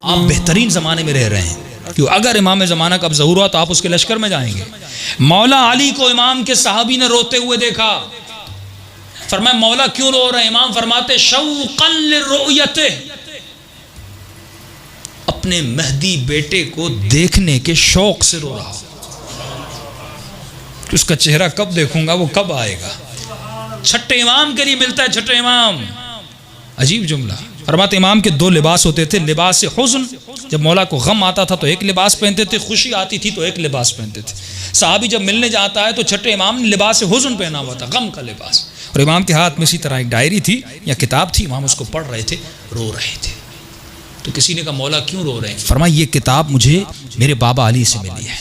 آپ بہترین زمانے میں رہ رہے ہیں، کیوں اگر امام زمانہ کا اب ظہور ہوا تو آپ اس کے لشکر میں جائیں گے۔ مولا علی کو امام کے صحابی نے روتے ہوئے دیکھا، فرمایا مولا کیوں رو رہے ہیں؟ امام فرماتے شوقا لرؤیتہ، اپنے مہدی بیٹے کو دیکھنے کے شوق سے رو رہا، اس کا چہرہ کب دیکھوں گا، وہ کب آئے گا۔ چھٹے امام کے لیے ملتا ہے چھٹے امام، عجیب جملہ۔ فرماتے امام کے دو لباس ہوتے تھے، لباس حزن، جب مولا کو غم آتا تھا تو ایک لباس پہنتے تھے، خوشی آتی تھی تو ایک لباس پہنتے تھے۔ صحابی جب ملنے جاتا ہے تو چھٹے امام نے لباس حزن پہنا ہوا تھا، غم کا لباس، اور امام کے ہاتھ میں اسی طرح ایک ڈائری تھی یا کتاب تھی، امام اس کو پڑھ رہے تھے، رو رہے تھے۔ تو کسی نے کہا مولا کیوں رو رہے ہیں؟ فرمایا یہ کتاب مجھے میرے بابا علی سے ملی ہے،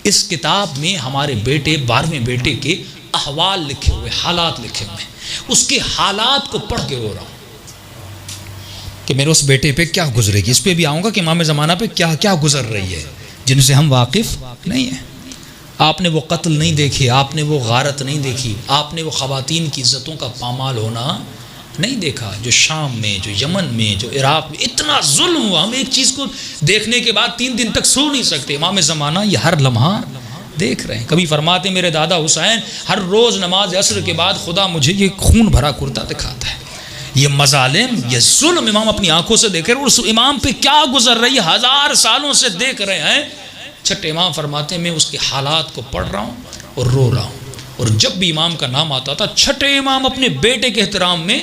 اس کتاب میں ہمارے بیٹے 12ویں بیٹے کے احوال لکھے ہوئے، حالات لکھے ہوئے، اس کے حالات کو پڑھ کے رو رہا ہوں کہ میرے اس بیٹے پہ کیا گزرے گی۔ اس پہ بھی آؤں گا کہ امام زمانہ پہ کیا کیا گزر رہی ہے جن سے ہم واقف نہیں ہیں۔ آپ نے وہ قتل نہیں دیکھے، آپ نے وہ غارت نہیں دیکھی، آپ نے وہ خواتین کی عزتوں کا پامال ہونا نہیں دیکھا، جو شام میں، جو یمن میں، جو عراق میں اتنا ظلم ہوا، ہم ایک چیز کو دیکھنے کے بعد 3 دن تک سو نہیں سکتے۔ امام زمانہ یہ ہر لمحہ دیکھ رہے ہیں۔ کبھی فرماتے میرے دادا حسین ہر روز نماز عصر کے بعد خدا مجھے یہ خون بھرا کرتا دکھاتا ہے، یہ مظالم، یہ ظلم امام اپنی آنکھوں سے دیکھ رہے ہیں، اور اس امام پہ کیا گزر رہی ہے 1000 سالوں سے دیکھ رہے ہیں۔ چھٹے امام فرماتے ہیں میں اس کے حالات کو پڑھ رہا ہوں اور رو رہا ہوں، اور جب بھی امام کا نام آتا تھا چھٹے امام اپنے بیٹے کے احترام میں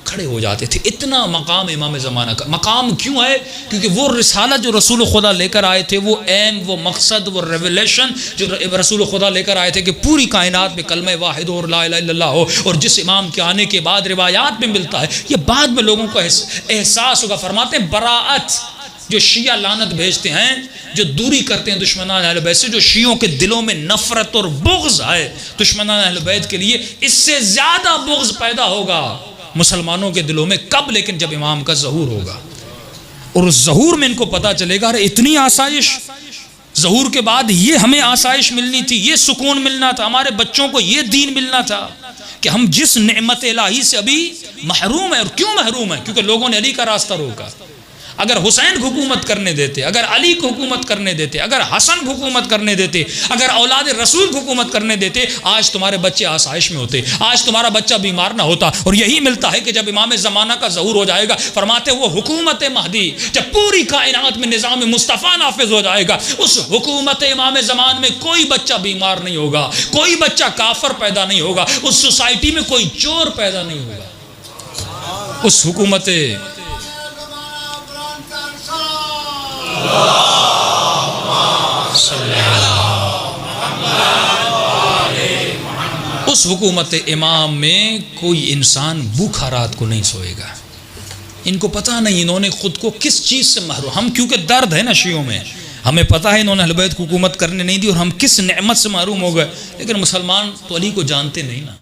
کھڑے ہو جاتے تھے۔ اتنا مقام امام زمانہ کا۔ مقام کیوں ہے؟ کیونکہ وہ رسالت جو رسول خدا لے کر آئے تھے، وہ ایم، وہ مقصد، وہ ریولیشن جو رسول خدا لے کر آئے تھے کہ پوری کائنات میں کلمہ واحد اور لا الہ الا اللہ ہو، اور جس امام کے آنے کے بعد روایات میں ملتا ہے، یہ بعد میں لوگوں کو احساس ہوگا۔ فرماتے ہیں براءت، جو شیعہ لعنت بھیجتے ہیں، جو دوری کرتے ہیں دشمنان اہل بیت سے، جو شیعوں کے دلوں میں نفرت اور بغض ہے دشمنان اہل بیت کے لیے، اس سے زیادہ بغض پیدا ہوگا مسلمانوں کے دلوں میں کب؟ لیکن جب امام کا ظہور ہوگا، اور اس ظہور میں ان کو پتا چلے گا ارے اتنی آسائش، ظہور کے بعد یہ ہمیں آسائش ملنی تھی، یہ سکون ملنا تھا، ہمارے بچوں کو یہ دین ملنا تھا، کہ ہم جس نعمت الہی سے ابھی محروم ہیں۔ اور کیوں محروم ہیں؟ کیونکہ لوگوں نے علی کا راستہ روکا۔ اگر حسین کو حکومت کرنے دیتے، اگر علی کو حکومت کرنے دیتے، اگر حسن کو حکومت کرنے دیتے، اگر اولاد رسول کو حکومت کرنے دیتے، آج تمہارے بچے آسائش میں ہوتے، آج تمہارا بچہ بیمار نہ ہوتا۔ اور یہی ملتا ہے کہ جب امام زمانہ کا ظہور ہو جائے گا، فرماتے وہ حکومت مہدی جب پوری کائنات میں نظام مصطفیٰ نافذ ہو جائے گا، اس حکومت امام زمان میں کوئی بچہ بیمار نہیں ہوگا، کوئی بچہ کافر پیدا نہیں ہوگا، اس سوسائٹی میں کوئی چور پیدا نہیں ہوگا۔ اس حکومت اس حکومت امام میں کوئی انسان بھوکھا رات کو نہیں سوئے گا۔ ان کو پتہ نہیں انہوں نے خود کو کس چیز سے محروم، ہم کیونکہ درد ہے نا شیعوں میں، ہمیں پتہ ہے انہوں نے اہل بیت کو حکومت کرنے نہیں دی اور ہم کس نعمت سے محروم ہو گئے، لیکن مسلمان تو علی کو جانتے نہیں نا۔